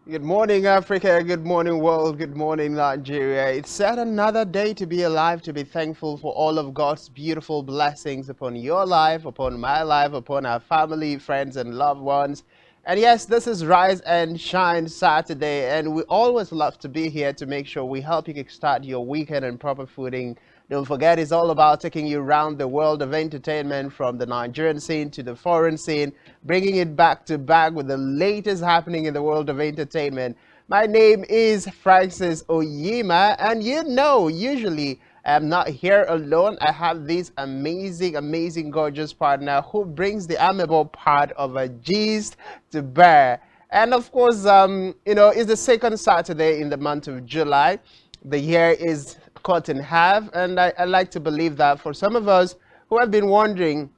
Good morning, Africa. Good morning, world. Good morning, Nigeria. It's yet another day to be alive, to be thankful for all of God's beautiful blessings upon your life, upon my life, upon our family, friends, and loved ones. And yes, this is Rise and Shine Saturday, and we always love to be here to make sure we help you kickstart your weekend and proper footing. Don't forget, it's all about taking you around the world of entertainment, from the Nigerian scene to the foreign scene, bringing it back to back with the latest happening in the world of entertainment. My name is Francis Oyima, and usually I'm not here alone. I have this amazing, gorgeous partner who brings the amiable part of a gist to bear. And of course, it's the second Saturday in the month of July. The year is cut in half, and I like to believe that for some of us who have been wondering,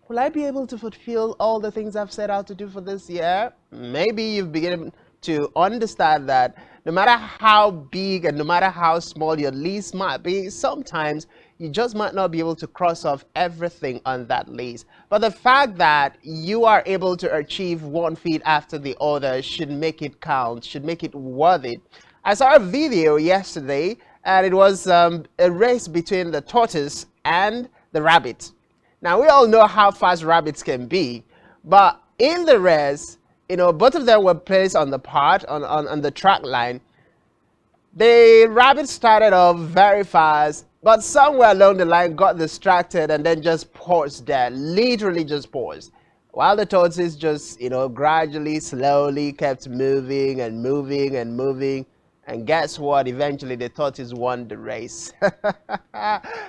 will I be able to fulfill all the things I've set out to do for this year? Maybe you've begun to understand that no matter how big and no matter how small your list might be, sometimes you just might not be able to cross off everything on that list. But the fact that you are able to achieve one feat after the other should make it count, should make it worth it. I saw a video yesterday, and it was a race between the tortoise and the rabbit. Now, we all know how fast rabbits can be, but in the race, both of them were placed on the on the track line. The rabbit started off very fast, but somewhere along the line got distracted and then just paused there, literally just paused. While the tortoise just, gradually, slowly kept moving and moving and moving. And guess what? Eventually, the tortoise won the race.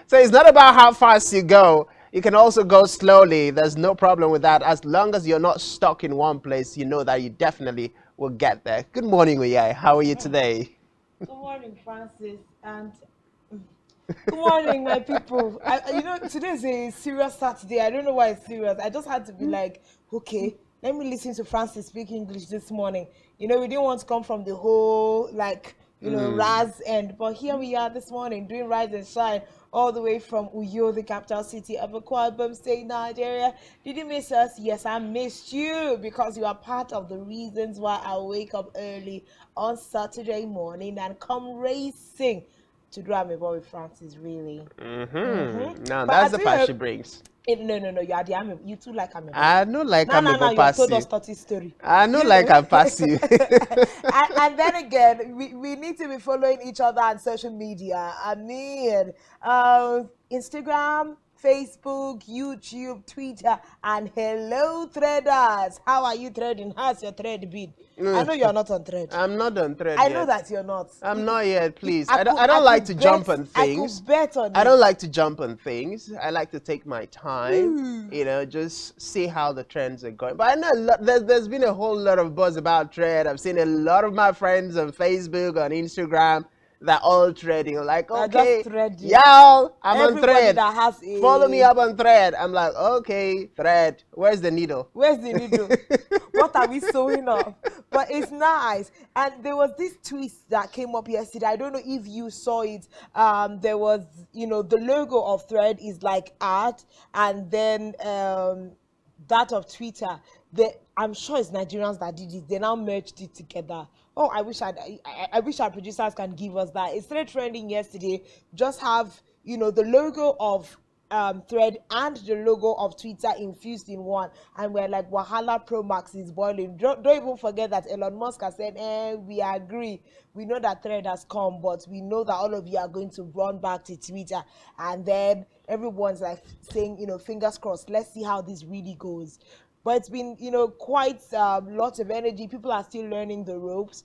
So it's not about how fast you go. You can also go slowly. There's no problem with that. As long as you're not stuck in one place, you know that you definitely will get there. Good morning, Uyai. How are you today? Good morning, Francis, and good morning, my people. Today is a serious Saturday. I don't know why it's serious. I just had to be like, okay, let me listen to Francis speak English this morning. We didn't want to come from the whole, Raz end. But here we are this morning doing Rise and Shine all the way from Uyo, the capital city of Akwa Ibom State, Nigeria. Did you miss us? Yes, I missed you, because you are part of the reasons why I wake up early on Saturday morning and come racing to do Amebo with Francis, really. Now, But that's the part she brings. No, you are the Amebo. You too like Amebo. I know like Amebo you have told us passive. 30 story. I know like I'm passive. and then again, we need to be following each other on social media. I mean, Instagram, Facebook, YouTube, Twitter, and hello threaders. How are you threading? How's your thread been? I know you're not on thread. I'm not on thread I yet. know that you're not. I'm not yet, please. I don't like to jump on things. I could bet on I don't like to jump on things. I like to take my time, just see how the trends are going. But I know there's been a whole lot of buzz about thread. I've seen a lot of my friends on Facebook, on Instagram, they're all threading. Like, okay, y'all, I'm on thread. Follow me up on thread. I'm like, okay, thread. Where's the needle? Where's the needle? What are we sewing up? But it's nice. And there was this twist that came up yesterday. I don't know if you saw it. There was, the logo of Thread is like art, and then that of Twitter. I'm sure it's Nigerians that did it. They now merged it together. Oh, I wish our producers can give us that. It started trending yesterday. Just have, the logo of Thread and the logo of Twitter infused in one, and we're like, Wahala Pro Max is boiling. Don't even forget that Elon Musk has said, we agree. We know that Thread has come, but we know that all of you are going to run back to Twitter. And then everyone's like saying, fingers crossed, let's see how this really goes. But it's been, quite lots of energy. People are still learning the ropes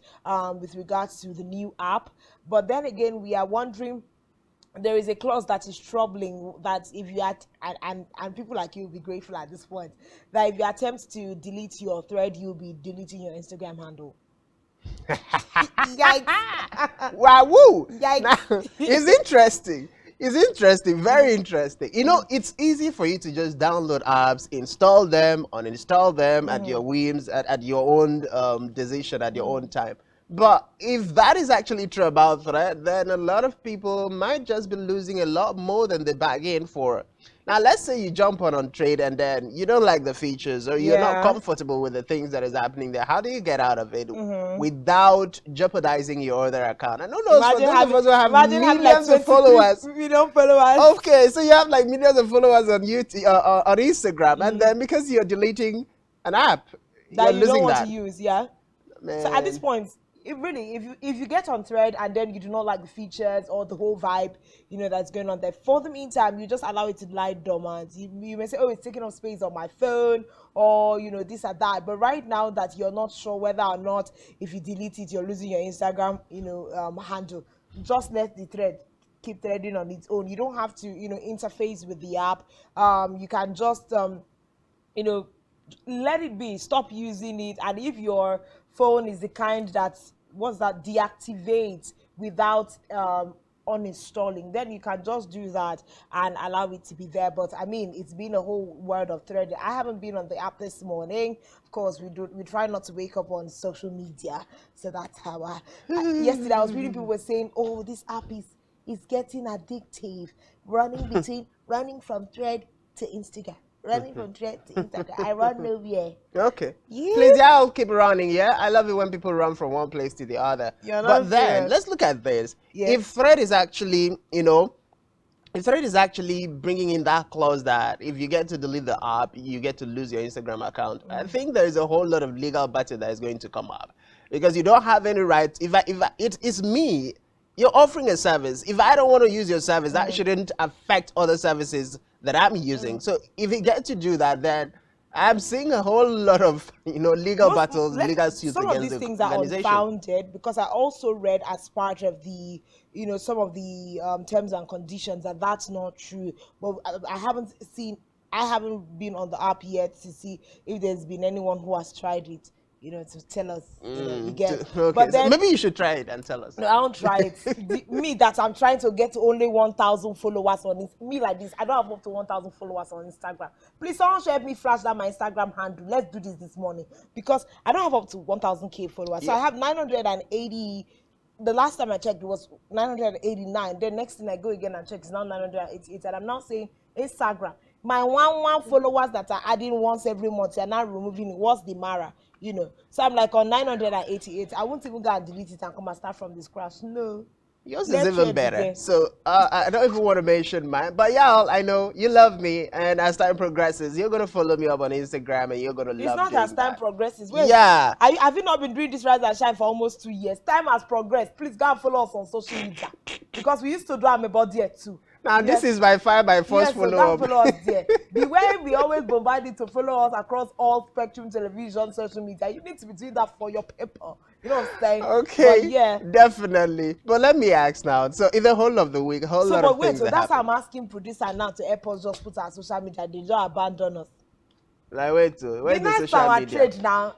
with regards to the new app. But then again, we are wondering, there is a clause that is troubling, that if you and people like you will be grateful at this point, that if you attempt to delete your thread, you'll be deleting your Instagram handle. Yikes. Wow, woo. Yikes. Now, it's interesting. It's interesting, very interesting. It's easy for you to just download apps, install them, uninstall them at your whims, at your own decision, at your own time. But if that is actually true about Thread, then a lot of people might just be losing a lot more than they bag in for. Now, let's say you jump on trade and then you don't like the features or you're not Yeah. comfortable with the things that is happening there. How do you get out of it Mm-hmm. without jeopardizing your other account? And who knows, for Imagine those of us who have having like millions of 23 followers. million followers. Okay, so you have like millions of followers on YouTube, on Instagram, and Mm. then because you're deleting an app, That you're you don't losing want to that. use, yeah. So at this Man. point, if you get on Thread and then you do not like the features or the whole vibe, that's going on there, for the meantime, you just allow it to lie dormant. You may say, oh, it's taking up space on my phone, or this or that. But right now that you're not sure whether or not if you delete it, you're losing your Instagram, handle. Just let the thread keep threading on its own. You don't have to, interface with the app. You can just you know let it be, stop using it. And if your phone is the kind that deactivates without uninstalling, then you can just do that and allow it to be there. But I mean, it's been a whole world of thread. I haven't been on the app this morning. Of course, we try not to wake up on social media, so that's how yesterday I was reading, people were saying, oh, this app is getting addictive, running from thread to Instagram, running from thread to Instagram. I run nowhere. Okay. Yeah. Please, yeah, I'll keep running, yeah? I love it when people run from one place to the other. You're But not then, fair. let's look at this. Yes. If Thread is actually, if Thread is actually bringing in that clause that if you get to delete the app, you get to lose your Instagram account, I think there is a whole lot of legal battle that is going to come up. Because you don't have any right, it is me, you're offering a service. If I don't want to use your service, that shouldn't affect other services that I'm using. So if you get to do that, then I'm seeing a whole lot of legal battles, legal suits Some of against these the things are organization. unfounded, because I also read as part of the some of the terms and conditions that that's not true. But I haven't been on the app yet to see if there's been anyone who has tried it, to tell us, you get. Okay, But so then maybe you should try it and tell us. no, I don't try it. Me that I'm trying to get to only 1,000 followers on it. Me like this, I don't have up to 1,000 followers on Instagram. Please, someone should help me flash down my Instagram handle. Let's do this morning, because I don't have up to 1,000 followers. So I have 980. The last time I checked, it was 989. Then next thing I go again and check, it's now 988. And I'm now saying Instagram, my one followers that are adding once every month, you're now removing it. What's the Mara? So I'm like on 988. I won't even go and delete it and come and start from the scratch. No. Yours Let's is try even it better. again. So I don't even want to mention mine. But y'all, I know you love me. And as time progresses, you're going to follow me up on Instagram and you're going to love It's not doing as time that. progresses. Wait, Yeah. have you not been doing this Rise and Shine for almost 2 years? Time has progressed. Please go and follow us on social media, because we used to do am about there too. Now, this is by far my first Yes, so go follow-up. follow us there. The way we always bombard you to follow us across all Spectrum Television social media, you need to be doing that for your paper. You know what I'm saying? Okay, But yeah. definitely. But let me ask now. So in the whole of the week, a whole So, lot but of wait, things so that that's how happen. I'm asking producer now to help us just put our social media. They just abandon us. Like, where's Be the nice to social our media? trade now.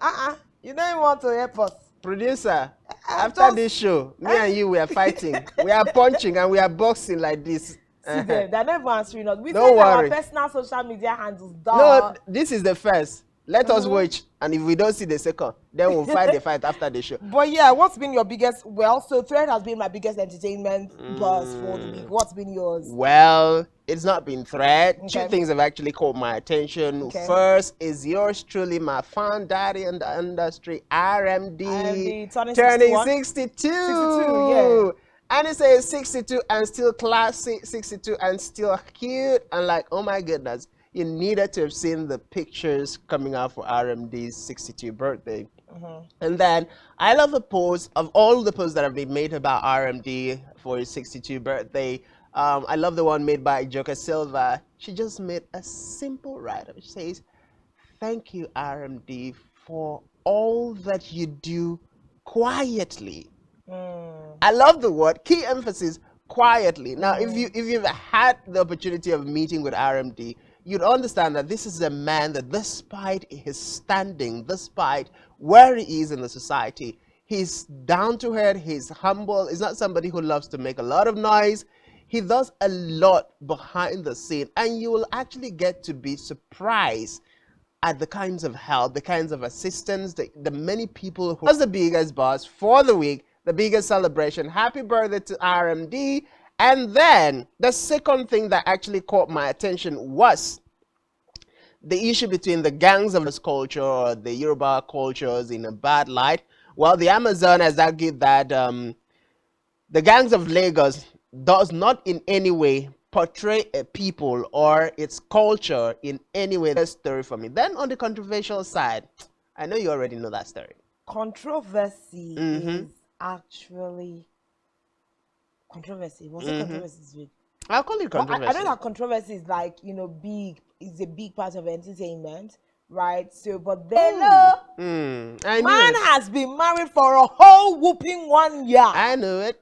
You don't even want to help us. Producer, after just- this show, me and you, we are fighting. We are punching and we are boxing like this. See them, they're never answering us. We Don't send our worry. personal social media handles No, down. this is the first. Let us watch, and if we don't see the second, then we'll fight the fight after the show. But yeah, what's been your biggest? Well, so Thread has been my biggest entertainment buzz for the week. What's been yours? Well, it's not been Thread. Okay. 2 things have actually caught my attention. Okay. First is yours truly, my fan daddy in the industry, RMD, RMD turning turning 61. 62. 62, yeah. And it says 62 and still classy, 62 and still cute. And like, oh my goodness, you needed to have seen the pictures coming out for RMD's 62 birthday. And then I love the post of all the posts that have been made about RMD for his 62 birthday. I love the one made by Joker Silva. She just made a simple write-up. She says, "Thank you, RMD, for all that you do quietly." I love the word, key emphasis, quietly. Now, if you've had the opportunity of meeting with RMD, you'd understand that this is a man that, despite his standing, despite where he is in the society, he's down to earth, he's humble, he's not somebody who loves to make a lot of noise. He does a lot behind the scene, and you will actually get to be surprised at the kinds of help, the kinds of assistance, the many people who was the biggest boss for the week, the biggest celebration. Happy birthday to RMD. And then the second thing that actually caught my attention was the issue between the gangs of this culture or the Yoruba cultures in a bad light. Well, the Amazon has argued that the gangs of Lagos does not in any way portray a people or its culture in any way. That's story for me. Then on the controversial side, I know you already know that story. Controversy is actually controversy. Was it controversy? I'll call it controversy. Well, I know that controversy is like, you know, big, is a big part of entertainment, right? So, but then, man has been married for a whole whooping 1 year. I knew it.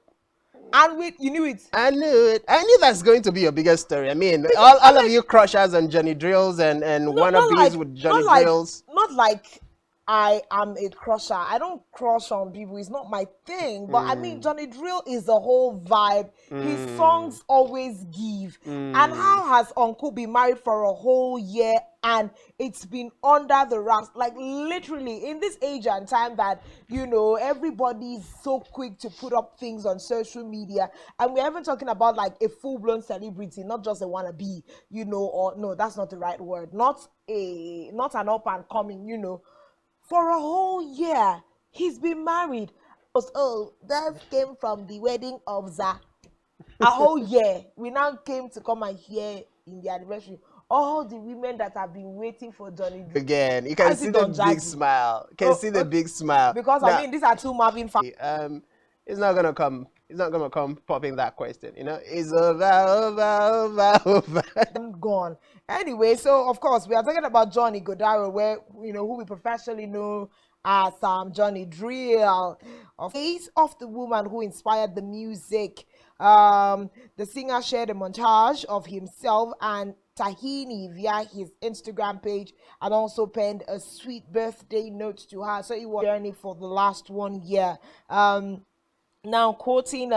And you knew it. I knew it. I knew that's going to be your biggest story. I mean, all of you crushers on Johnny Drills and wannabes with Johnny Drills. Not like I am a crusher. I don't crush on people. It's not my thing. But I mean, Johnny Drill is the whole vibe. His songs always give. And how has Uncle been married for a whole year and it's been under the rocks? Like literally in this age and time that, you know, everybody's so quick to put up things on social media. And we're even talking about like a full-blown celebrity, not just a wannabe, you know, or no, that's not the right word. Not an up and coming, you know. For a whole year, he's been married. Oh, that came from the wedding of Za. A whole year. We now came to come and hear in the anniversary. All the women that have been waiting for Johnny again, you can see the big smile. You can see the big smile. Because now, I mean, these are two Marvin fans. It's not gonna come. It's not gonna come popping that question. You know, it's over. I'm gone. Anyway, so of course we are talking about Johnny Godaro, where you know who we professionally know as Johnny Drill, face of the woman who inspired the music. The singer shared a montage of himself and Tahini via his Instagram page and also penned a sweet birthday note to her. So it was a journey for the last 1 year. Now quoting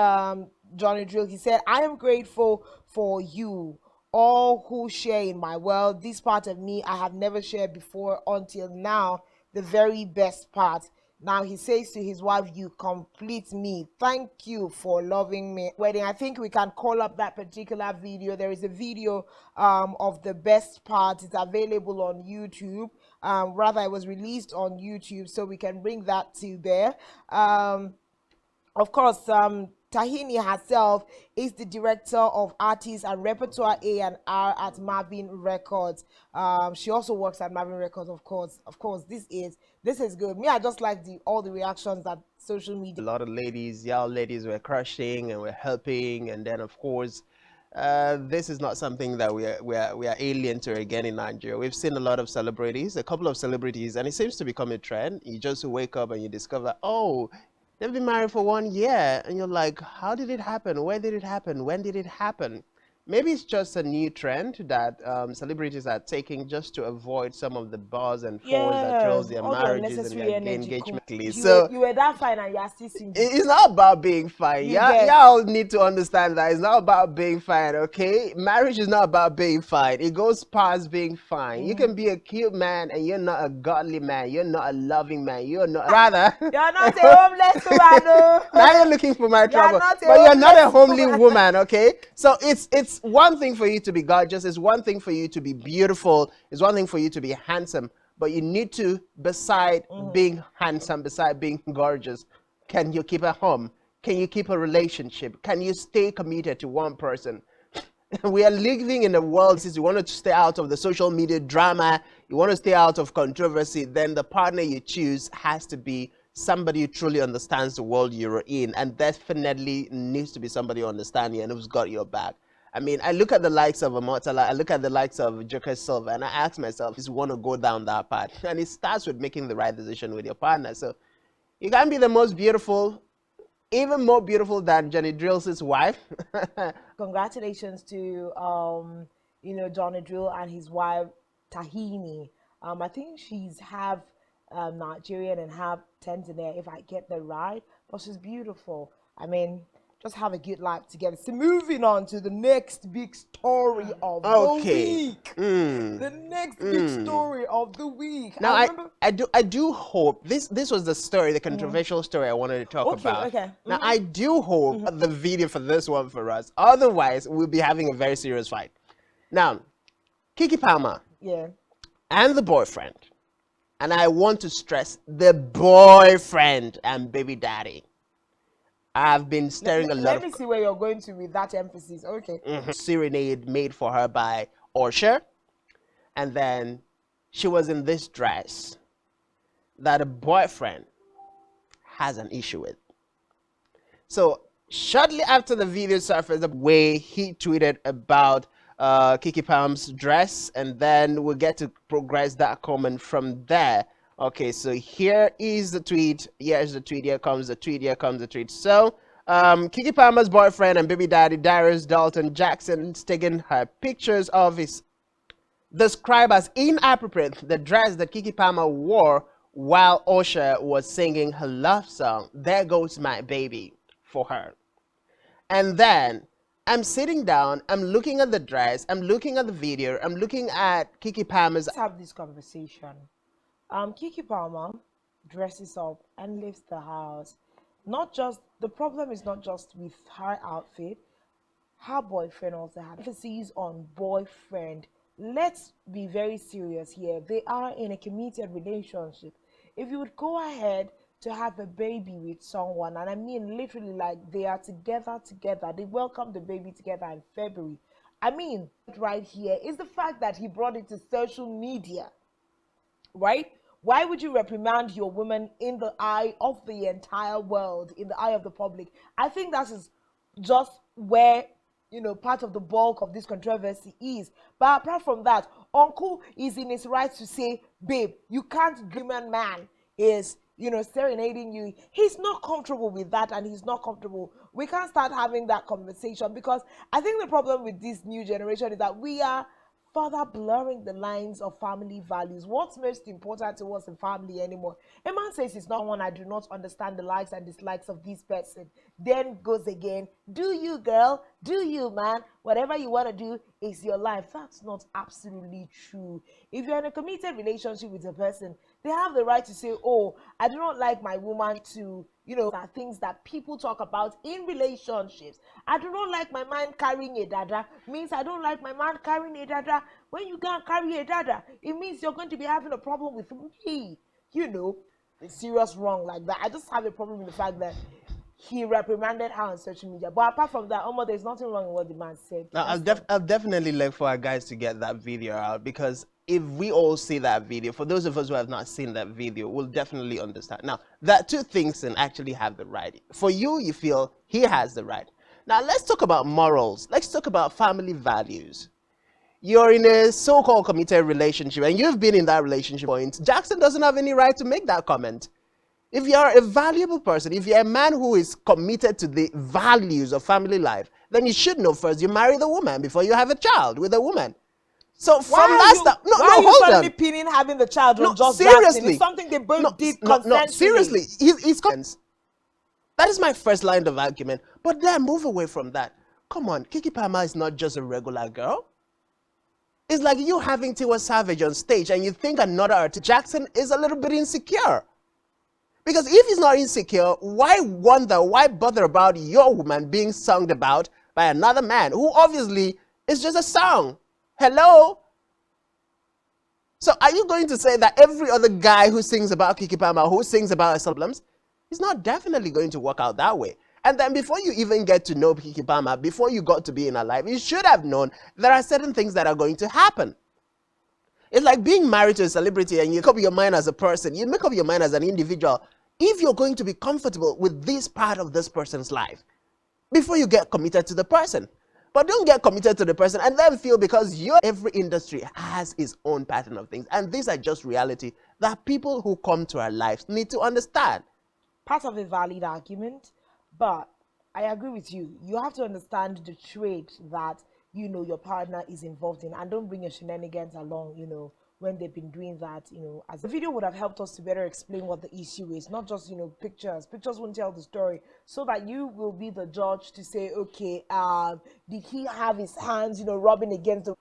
Johnny Drill, he said, "I am grateful for you, all who share in my world. This part of me I have never shared before until now, the very best part. Now," he says to his wife, "You complete me. Thank you for loving me." Wedding, I think we can call up that particular video. There is a video of the best part. It's available on YouTube. Rather, it was released on YouTube, so we can bring that to there. Of course, Tahini herself is the director of artists and repertoire A&R at Marvin Records. She also works at Marvin Records, of course. This is good. Me, I just like all the reactions that social media. A lot of ladies, young ladies, were crushing and were helping, and then of course, this is not something that we are alien to again in Nigeria. We've seen a lot of celebrities, a couple of celebrities, and it seems to become a trend. You just wake up and you discover, oh, they've been married for 1 year, and you're like, how did it happen? Where did it happen? When did it happen? Maybe it's just a new trend that celebrities are taking just to avoid some of the buzz and falls that throws their marriages and their engagement. So you were that fine and you're still single. It's not about being fine. Y'all need to understand that it's not about being fine, okay? Marriage is not about being fine. It goes past being fine. You can be a cute man and you're not a godly man. You're not a loving man. You're not rather. You're not a homeless woman. Now you're looking for my trouble. But you're not a homely woman, okay? So it's one thing for you to be gorgeous. It's one thing for you to be beautiful. It's one thing for you to be handsome. But you need to, beside being handsome, beside being gorgeous, can you keep a home? Can you keep a relationship? Can you stay committed to one person? We are living in a world, since you want to stay out of the social media drama, you want to stay out of controversy, then the partner you choose has to be somebody who truly understands the world you're in, and definitely needs to be somebody who understands you and who's got your back. I mean, I look at the likes of Amotala, I look at the likes of Joker Silva, and I ask myself, is want to go down that path? And it starts with making the right decision with your partner. So you can be the most beautiful, even more beautiful than Johnny Drill's wife. Congratulations to you know, Johnny Drill and his wife Tahini. I think she's half Nigerian and half Tanzania, if I get that right. But she's beautiful. I mean, just have a good life together. So moving on to the next big story of the week. The next big story of the week. Now, I remember. I do hope this was the story, the controversial story I wanted to talk about. Okay. Now, I do hope the video for this one for us. Otherwise, we'll be having a very serious fight. Now, Kiki Palmer and the boyfriend, and I want to stress the boyfriend and baby daddy, I've been staring a lot of... Let me see where you're going to with that emphasis. Okay. Serenade made for her by Usher. And then she was in this dress that a boyfriend has an issue with. So shortly after the video surfaced, the way he tweeted about Kiki Palm's dress, and then we'll get to progress that comment from there. Okay, so here is the tweet. Here's the tweet. Here comes the tweet. Here comes the tweet. So, Kiki Palmer's boyfriend and baby daddy Darius Dalton Jackson taking her pictures of his described as inappropriate the dress that Kiki Palmer wore while Usher was singing her love song, There Goes My Baby, for her. And then I'm sitting down, I'm looking at the dress, I'm looking at the video, I'm looking at Kiki Palmer's... Let's have this conversation. Kiki Palmer dresses up and leaves the house. The problem is not just with her outfit. Her boyfriend also had emphasis on boyfriend. Let's be very serious here. They are in a committed relationship. If you would go ahead to have a baby with someone, and I mean literally like they are together, they welcome the baby together in February. I mean, right here is the fact that he brought it to social media, right? Why would you reprimand your woman in the eye of the entire world, in the eye of the public? I think that is just where, part of the bulk of this controversy is. But apart from that, Uncle is in his right to say, babe, you can't dream a man is, serenading you. He's not comfortable with that, and he's not comfortable. We can't start having that conversation, because I think the problem with this new generation is that we are further blurring the lines of family values. What's most important to us in family anymore? A man says it's not one, I do not understand the likes and dislikes of this person. Then goes again, do you, girl? Do you, man? Whatever you want to do is your life. That's not absolutely true. If you're in a committed relationship with a person, they have the right to say, oh, I do not like my woman to, are things that people talk about in relationships. I do not like my man carrying a dada, means I don't like my man carrying a dada. When you can't carry a dada, it means you're going to be having a problem with me. A serious wrong like that. I just have a problem with the fact that he reprimanded her on social media. But apart from that, there's nothing wrong with what the man said. Now, I'll definitely like for our guys to get that video out, because if we all see that video, for those of us who have not seen that video, we'll definitely understand. Now, that two things can actually have the right. For you, you feel he has the right. Now, let's talk about morals. Let's talk about family values. You're in a so-called committed relationship, and you've been in that relationship point. Jackson doesn't have any right to make that comment. If you're a valuable person, if you're a man who is committed to the values of family life, then you should know first you marry the woman before you have a child with a woman. So from that stuff, hold on. Pinning having the child on just seriously, Jackson? It's something they both did consensually. Seriously, he's that is my first line of argument. But then move away from that. Come on, Kiki Palmer is not just a regular girl. It's like you having Tiwa Savage on stage and you think another artist, Jackson, is a little bit insecure. Because if he's not insecure, why bother about your woman being sung about by another man who obviously is just a song? Hello? So are you going to say that every other guy who sings about Kiki Palmer, who sings about his problems, is not definitely going to work out that way? And then before you even get to know Kiki Palmer, before you got to be in her life, you should have known there are certain things that are going to happen. It's like being married to a celebrity and you make up your mind as a person, you make up your mind as an individual, if you're going to be comfortable with this part of this person's life before you get committed to the person. But don't get committed to the person and then feel because every industry has its own pattern of things. And these are just reality that people who come to our lives need to understand. Part of a valid argument, but I agree with you. You have to understand the trade that, your partner is involved in, and don't bring your shenanigans along, when they've been doing that, as the video would have helped us to better explain what the issue is, not just, pictures. Pictures won't tell the story, so that you will be the judge to say, okay, did he have his hands, rubbing against the,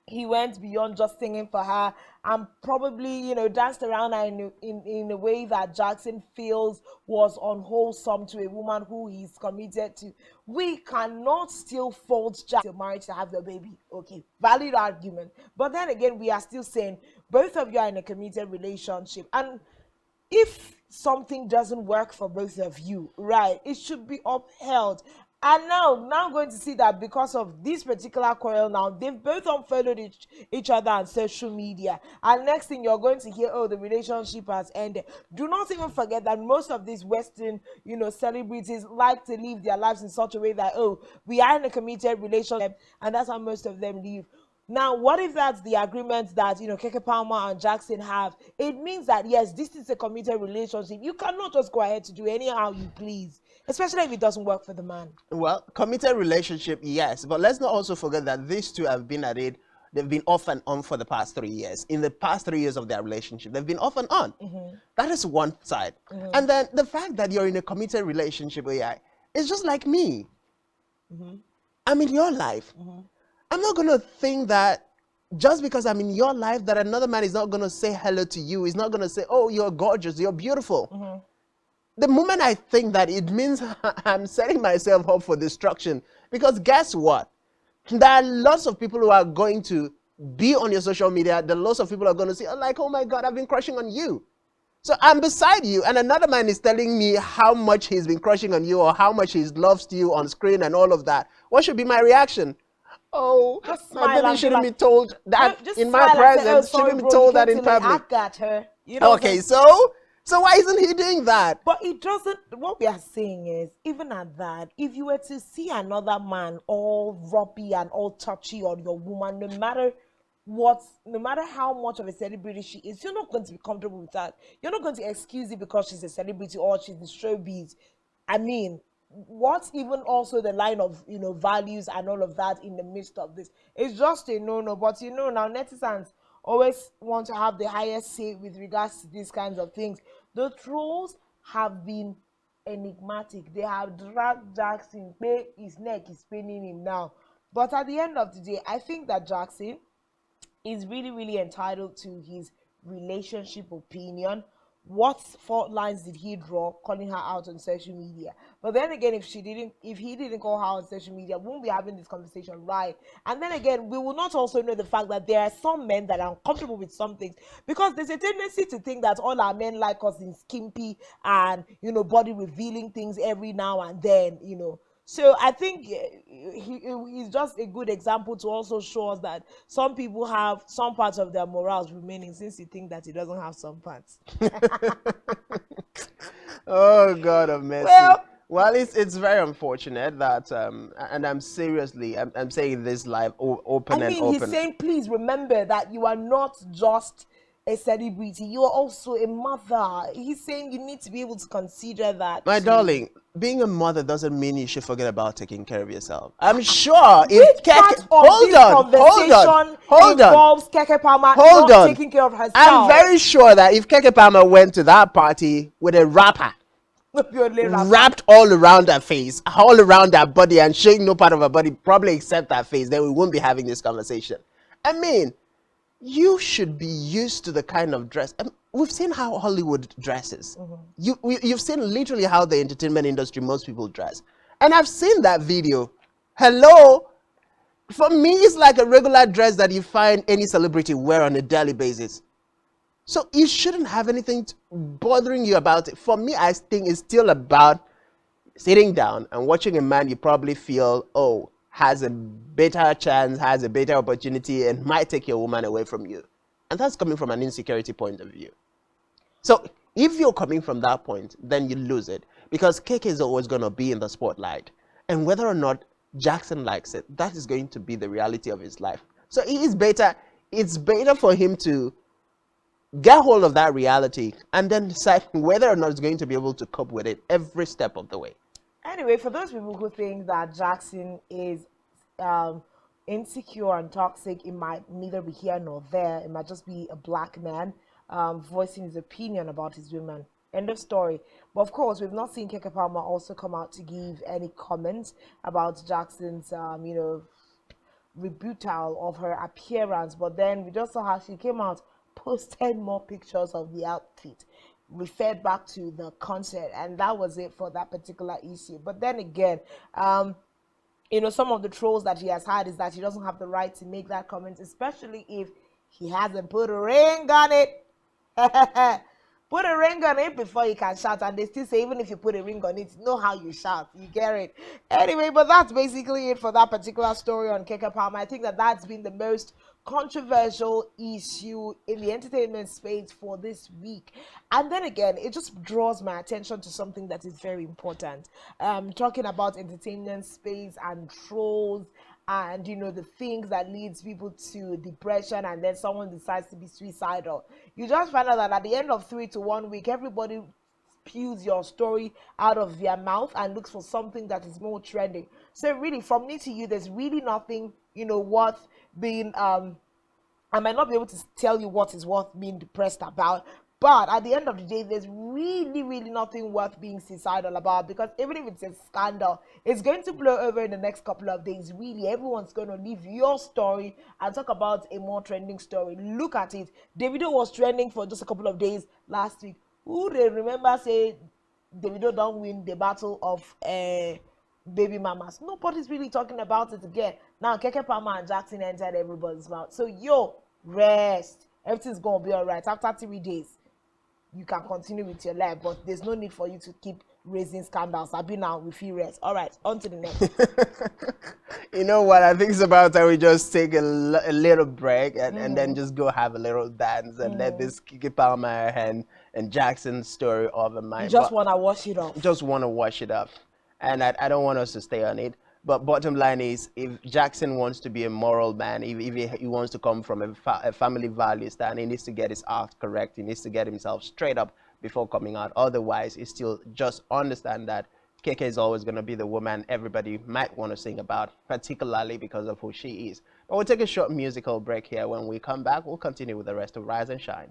he went beyond just singing for her and probably, danced around her in a way that Jackson feels was unwholesome to a woman who he's committed to. We cannot still fault Jackson marriage to have the baby. Okay, valid argument. But then again, we are still saying both of you are in a committed relationship. And if something doesn't work for both of you, right, it should be upheld. And now going to see that because of this particular quarrel, now they've both unfollowed each other on social media. And next thing you're going to hear, oh, the relationship has ended. Do not even forget that most of these Western, celebrities like to live their lives in such a way that, oh, we are in a committed relationship, and that's how most of them live. Now, what if that's the agreement that, Keke Palmer and Jackson have? It means that, yes, this is a committed relationship. You cannot just go ahead to do anyhow you please, especially if it doesn't work for the man. Well, committed relationship, yes. But let's not also forget that these two have been at it. They've been off and on for the past 3 years. In the past 3 years of their relationship, they've been off and on. That is one side. And then the fact that you're in a committed relationship, it's just like me. I'm in your life. I'm not going to think that just because I'm in your life that another man is not going to say hello to you. He's not going to say, oh, you're gorgeous, you're beautiful. The moment I think that, it means I'm setting myself up for destruction. Because guess what? There are lots of people who are going to be on your social media. There are lots of people who are going to say, like, oh my God, I've been crushing on you. So I'm beside you, and another man is telling me how much he's been crushing on you or how much he loves you on screen and all of that. What should be my reaction? Oh, my baby shouldn't be told that in my presence. Shouldn't be told that in public. I got her. Okay, so why isn't he doing that? But it doesn't. What we are saying is, even at that, if you were to see another man all rubbly and all touchy on your woman, no matter how much of a celebrity she is, you're not going to be comfortable with that. You're not going to excuse it because she's a celebrity or she's in showbiz. I mean, what's even also the line of values and all of that in the midst of this? It's just a no. But now netizens always want to have the highest say with regards to these kinds of things. The trolls have been enigmatic. They have dragged Jackson. His neck is paining him now. But at the end of the day, I think that Jackson is really, really entitled to his relationship opinion. What fault lines did he draw calling her out on social media? But then again, if he didn't call her on social media, we won't be having this conversation, right? And then again, we will not also know the fact that there are some men that are uncomfortable with some things, because there's a tendency to think that all our men like us in skimpy and body revealing things every now and then, So I think he's just a good example to also show us that some people have some parts of their morals remaining, since you think that he doesn't have some parts. Oh God of mercy. Well, it's very unfortunate that and I'm saying this live open and open. He's saying, please remember that you are not just a celebrity, you are also a mother. He's saying you need to be able to consider that. My darling, being a mother doesn't mean you should forget about taking care of yourself. I'm sure if hold on, Keke Palmer taking care of herself. I'm very sure that if Keke Palmer went to that party with a rapper wrapped all around her face, all around her body, and showing no part of her body, probably except her face, then we won't be having this conversation. I mean, you should be used to the kind of dress. We've seen how Hollywood dresses. You've seen literally how the entertainment industry, most people dress. And I've seen that video. Hello? For me, it's like a regular dress that you find any celebrity wear on a daily basis. So you shouldn't have anything bothering you about it. For me, I think it's still about sitting down and watching a man you probably feel, oh, has a better chance, has a better opportunity, and might take your woman away from you. And that's coming from an insecurity point of view. So if you're coming from that point, then you lose it. Because Keke is always going to be in the spotlight. And whether or not Jackson likes it, that is going to be the reality of his life. So it's better for him to get hold of that reality and then decide whether or not he's going to be able to cope with it every step of the way. Anyway, for those people who think that Jackson is insecure and toxic, it might neither be here nor there. It might just be a black man voicing his opinion about his women. End of story. But of course, we've not seen Keke Palmer also come out to give any comments about Jackson's, rebuttal of her appearance. But then we just saw how she came out, posted more pictures of the outfit, referred back to the concert, and that was it for that particular issue. But then again, some of the trolls that he has had is that he doesn't have the right to make that comment, especially if he hasn't put a ring on it. Put a ring on it before you can shout, and they still say even if you put a ring on it, know how you shout. You get it. Anyway, but that's basically it for that particular story on Keke Palmer. I think that that's been the most controversial issue in the entertainment space for this week. And then again, it just draws my attention to something that is very important. Talking about entertainment space and trolls and the things that leads people to depression, and then someone decides to be suicidal. You just find out that at the end of 3 to 1 week, everybody spews your story out of their mouth and looks for something that is more trending. So really, from me to you, there's really nothing worth being I might not be able to tell you what is worth being depressed about, but at the end of the day, there's really, really nothing worth being suicidal about, because even if it's a scandal, it's going to blow over in the next couple of days. Really, everyone's going to leave your story and talk about a more trending story. Look at it. Davido was trending for just a couple of days last week. Who they remember say Davido don't win the battle of baby mamas? Nobody's really talking about it again. Now, Keke Palmer and Jackson entered everybody's mouth. So, rest. Everything's going to be all right. After 3 days, you can continue with your life, but there's no need for you to keep raising scandals. I've been now with you rest. All right, on to the next. You know what? I think it's about time we just take a little break and then just go have a little dance and let this Keke Palmer and Jackson story over my. You just want to wash it off. Just want to wash it up, and I don't want us to stay on it. But bottom line is, if Jackson wants to be a moral man, if he wants to come from a family value stand, he needs to get his act correct. He needs to get himself straight up before coming out. Otherwise, he still just understand that Keke is always going to be the woman everybody might want to sing about, particularly because of who she is. But we'll take a short musical break here. When we come back, we'll continue with the rest of Rise and Shine.